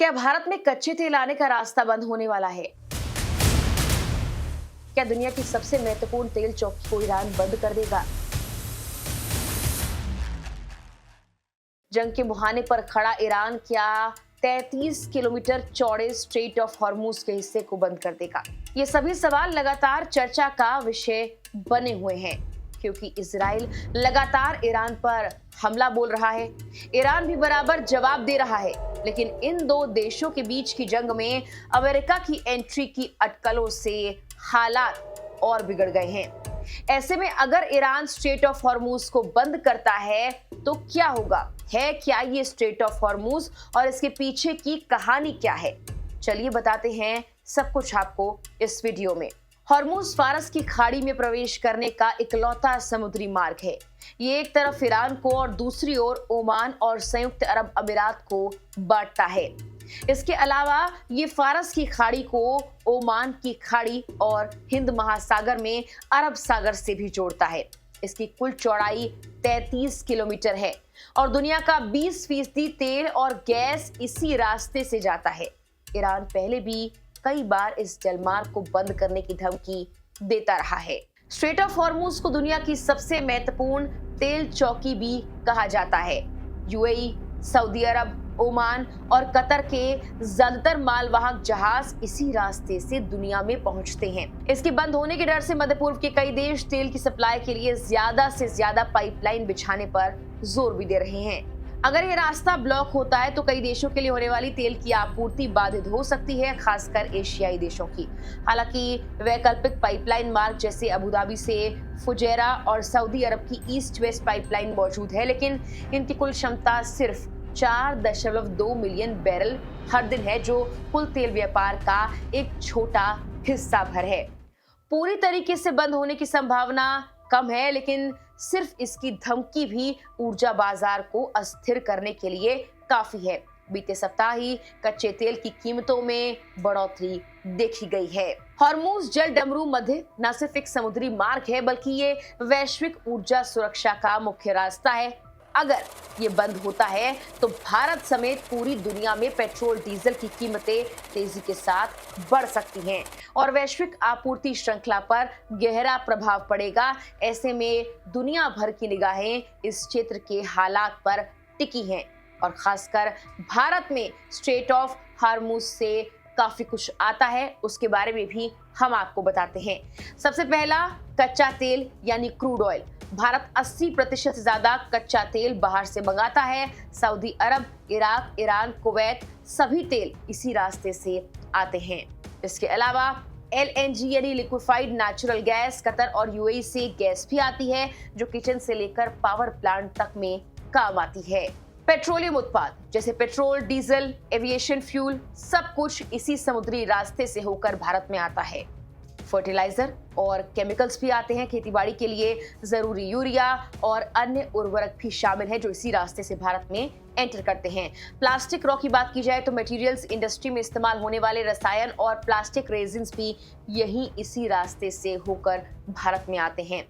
क्या भारत में कच्चे तेल आने का रास्ता बंद होने वाला है? क्या दुनिया की सबसे महत्वपूर्ण तेल चौकी को ईरान बंद कर देगा? जंग के मुहाने पर खड़ा ईरान क्या 33 किलोमीटर चौड़े स्ट्रेट ऑफ हॉर्मूज के हिस्से को बंद कर देगा? ये सभी सवाल लगातार चर्चा का विषय बने हुए हैं, क्योंकि इजराइल लगातार ईरान पर हमला बोल रहा है। ईरान भी बराबर जवाब दे रहा है, लेकिन इन दो देशों के बीच की जंग में अमेरिका की एंट्री की अटकलों से हालात और बिगड़ गए हैं। ऐसे में अगर ईरान स्ट्रेट ऑफ हॉर्मूज को बंद करता है तो क्या होगा? है क्या ये स्ट्रेट ऑफ हॉर्मूज और इसके पीछे की कहानी क्या है? चलिए बताते हैं सब कुछ आपको इस वीडियो में। हॉर्मूज फारस की खाड़ी में प्रवेश करने का इकलौता समुद्री मार्ग है। ये एक तरफ ईरान को और दूसरी ओर ओमान और संयुक्त अरब अमीरात को बांटता है। इसके अलावा ये फारस की खाड़ी को ओमान की खाड़ी और हिंद महासागर में अरब सागर से भी जोड़ता है। इसकी कुल चौड़ाई 33 किलोमीटर है और दुनिया का 20% तेल और गैस इसी रास्ते से जाता है। ईरान पहले भी कई बार इस जलमार्ग को बंद करने की धमकी देता रहा है। स्ट्रेट ऑफ हॉर्मूज को दुनिया की सबसे महत्वपूर्ण तेल चौकी भी कहा जाता है। यूएई, सऊदी अरब, ओमान और कतर के ज्यादातर मालवाहक जहाज इसी रास्ते से दुनिया में पहुंचते हैं। इसके बंद होने के डर से मध्य पूर्व के कई देश तेल की सप्लाई के लिए ज्यादा से ज्यादा पाइपलाइन बिछाने पर जोर भी दे रहे हैं। अगर ये रास्ता ब्लॉक होता है तो कई देशों के लिए होने वाली तेल की आपूर्ति बाधित हो सकती है, खासकर एशियाई देशों की। हालांकि वैकल्पिक पाइपलाइन मार्ग जैसे अबुधाबी से फुजैरा और सऊदी अरब की ईस्ट वेस्ट पाइपलाइन मौजूद है, लेकिन इनकी कुल क्षमता सिर्फ 4.2 मिलियन बैरल हर दिन है, जो कुल तेल व्यापार का एक छोटा हिस्सा भर है। पूरी तरीके से बंद होने की संभावना कम है, लेकिन सिर्फ इसकी धमकी भी ऊर्जा बाजार को अस्थिर करने के लिए काफी है। बीते सप्ताह ही कच्चे तेल की कीमतों में बढ़ोतरी देखी गई है। हॉर्मूज जल डमरू मध्य न सिर्फ एक समुद्री मार्ग है, बल्कि ये वैश्विक ऊर्जा सुरक्षा का मुख्य रास्ता है। अगर ये बंद होता है तो भारत समेत पूरी दुनिया में पेट्रोल डीजल की कीमतें तेजी के साथ बढ़ सकती हैं और वैश्विक आपूर्ति श्रृंखला पर गहरा प्रभाव पड़ेगा। ऐसे में दुनिया भर की निगाहें इस क्षेत्र के हालात पर टिकी हैं और खासकर भारत में स्ट्रेट ऑफ हॉर्मूज से काफी कुछ आता है, उसके बारे में भी हम आपको बताते हैं। सबसे पहला, कच्चा तेल यानी क्रूड ऑयल। भारत 80% से ज्यादा कच्चा तेल बाहर से मंगाता है। सऊदी अरब, इराक, ईरान, कुवैत सभी तेल इसी रास्ते से आते हैं। इसके अलावा LNG यानी लिक्विफाइड नेचुरल गैस कतर और यूएई से गैस भी आती है, जो किचन से लेकर पावर प्लांट तक में काम आती है। पेट्रोलियम उत्पाद जैसे पेट्रोल, डीजल, एविएशन फ्यूल सब कुछ इसी समुद्री रास्ते से होकर भारत में आता है। फर्टिलाइजर और केमिकल्स भी आते हैं। खेतीबाड़ी के लिए जरूरी यूरिया और अन्य उर्वरक भी शामिल हैं, जो इसी रास्ते से भारत में एंटर करते हैं। प्लास्टिक रॉ की बात की जाए तो मटेरियल्स इंडस्ट्री में इस्तेमाल होने वाले रसायन और प्लास्टिक रेजिन्स भी यही इसी रास्ते से होकर भारत में आते हैं।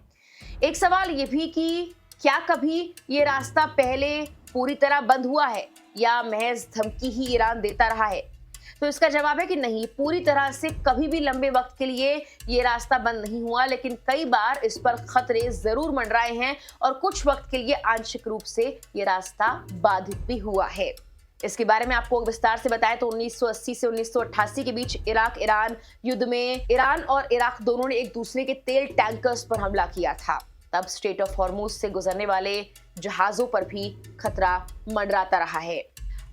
एक सवाल ये भी कि क्या कभी ये रास्ता पहले पूरी तरह बंद हुआ है या महज धमकी ही ईरान देता रहा है? तो इसका जवाब है कि नहीं, पूरी तरह से कभी भी लंबे वक्त के लिए ये रास्ता बंद नहीं हुआ, लेकिन कई बार इस पर खतरे जरूर मंडराए हैं और कुछ वक्त के लिए आंशिक रूप से ये रास्ता बाधित भी हुआ है। इसके बारे में आपको विस्तार से बताएं तो 1980 से 1988 के बीच इराक ईरान युद्ध में ईरान और इराक दोनों ने एक दूसरे के तेल टैंकर्स पर हमला किया था। तब स्ट्रेट ऑफ हॉर्मूज से गुजरने वाले जहाजों पर भी खतरा मंडराता रहा है।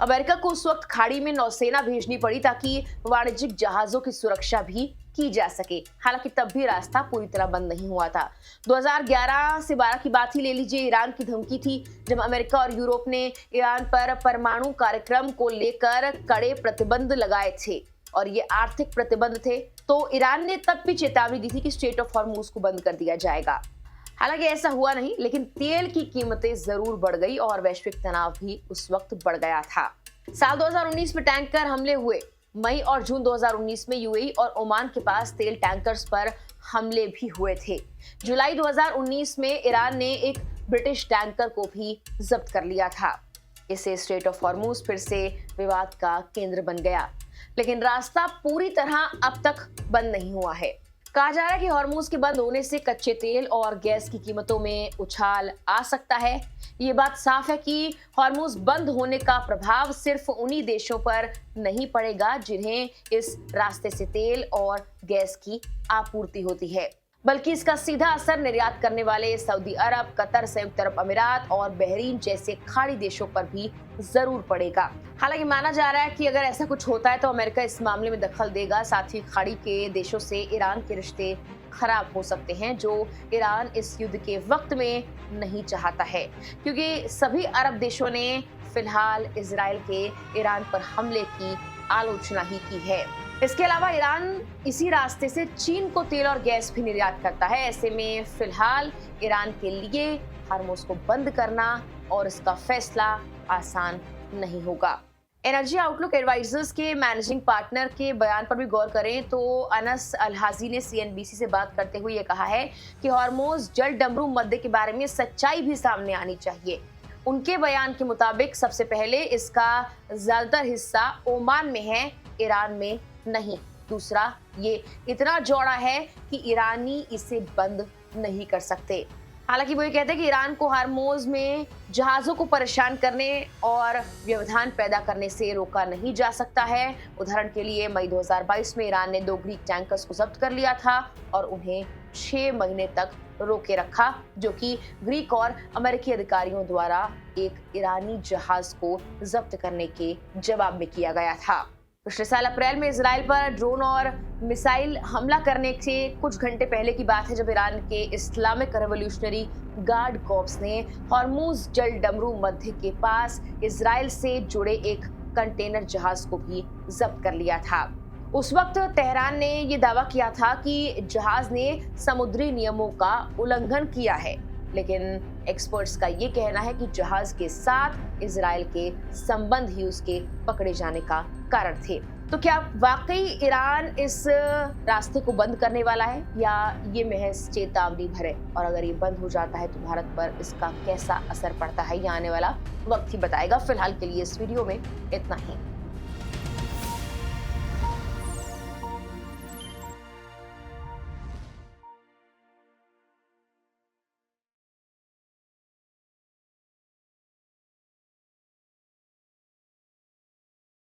अमेरिका को उस वक्त खाड़ी में नौसेना भेजनी पड़ी ताकि वाणिज्यिक जहाजों की सुरक्षा भी की जा सके। हालांकि तब भी रास्ता पूरी तरह बंद नहीं हुआ था। 2011 से 12 की बात ही ले लीजिए, ईरान की धमकी थी जब अमेरिका और यूरोप ने ईरान पर परमाणु कार्यक्रम को लेकर कड़े प्रतिबंध लगाए थे और ये आर्थिक प्रतिबंध थे। तो ईरान ने तब भी चेतावनी दी थी कि स्ट्रेट ऑफ हॉर्मूज को बंद कर दिया जाएगा। हालांकि ऐसा हुआ नहीं, लेकिन तेल की कीमतें जरूर बढ़ गई और वैश्विक तनाव भी उस वक्त बढ़ गया था। साल 2019 में टैंकर हमले हुए। मई और जून 2019 में यूएई और ओमान के पास तेल टैंकर्स पर हमले भी हुए थे। जुलाई 2019 में ईरान ने एक ब्रिटिश टैंकर को भी जब्त कर लिया था। इससे स्ट्रेट ऑफ हॉर्मूज फिर से विवाद का केंद्र बन गया, लेकिन रास्ता पूरी तरह अब तक बंद नहीं हुआ है। कहा जा रहा है कि हॉर्मूज के बंद होने से कच्चे तेल और गैस की कीमतों में उछाल आ सकता है। ये बात साफ है कि हॉर्मूज बंद होने का प्रभाव सिर्फ उन्हीं देशों पर नहीं पड़ेगा जिन्हें इस रास्ते से तेल और गैस की आपूर्ति होती है, बल्कि इसका सीधा असर निर्यात करने वाले सऊदी अरब, कतर, संयुक्त अरब अमीरात और बहरीन जैसे खाड़ी देशों पर भी जरूर पड़ेगा। हालांकि माना जा रहा है कि अगर ऐसा कुछ होता है तो अमेरिका इस मामले में दखल देगा। साथ ही खाड़ी के देशों से ईरान के रिश्ते खराब हो सकते हैं, जो ईरान इस युद्ध के वक्त में नहीं चाहता है, क्योंकि सभी अरब देशों ने फिलहाल इजराइल के ईरान पर हमले की आलोचना ही की है। इसके अलावा ईरान इसी रास्ते से चीन को तेल और गैस भी निर्यात करता है। ऐसे में फिलहाल ईरान के लिए हॉर्मूज को बंद करना और इसका फैसला आसान नहीं होगा। एनर्जी आउटलुक एडवाइजर्स के मैनेजिंग पार्टनर के बयान पर भी गौर करें तो अनस अल-हाजी ने सीएनबीसी से बात करते हुए ये कहा है कि हॉर्मूज जल डमरू मध्य के बारे में सच्चाई भी सामने आनी चाहिए। उनके बयान के मुताबिक सबसे पहले इसका ज्यादातर हिस्सा ओमान में है, ईरान में नहीं। दूसरा, ये इतना चौड़ा है कि ईरानी इसे बंद नहीं कर सकते। हालांकि वो ये कहते हैं कि ईरान को हॉर्मूज में जहाजों को परेशान करने और व्यवधान पैदा करने से रोका नहीं जा सकता है। उदाहरण के लिए मई 2022 में ईरान ने 2 ग्रीक टैंकर्स को जब्त कर लिया था और उन्हें 6 महीने तक रोके रखा, जो कि ग्रीक और अमेरिकी अधिकारियों द्वारा एक ईरानी जहाज को जब्त करने के जवाब में किया गया था। पिछले साल अप्रैल में इजराइल पर ड्रोन और मिसाइल हमला करने से कुछ घंटे पहले की बात है, जब ईरान के इस्लामिक रेवोल्यूशनरी गार्ड कॉर्प्स ने हॉर्मूज जल डमरू मध्य के पास इजराइल से जुड़े एक कंटेनर जहाज को भी जब्त कर लिया था। उस वक्त तेहरान ने ये दावा किया था कि जहाज ने समुद्री नियमों का उल्लंघन किया है, लेकिन एक्सपर्ट्स का ये कहना है कि जहाज के साथ इजराइल के संबंध ही उसके पकड़े जाने का कारण थे। तो क्या वाकई ईरान इस रास्ते को बंद करने वाला है या ये महज चेतावनी भर है? और अगर ये बंद हो जाता है तो भारत पर इसका कैसा असर पड़ता है, ये आने वाला वक्त ही बताएगा। फिलहाल के लिए इस वीडियो में इतना ही।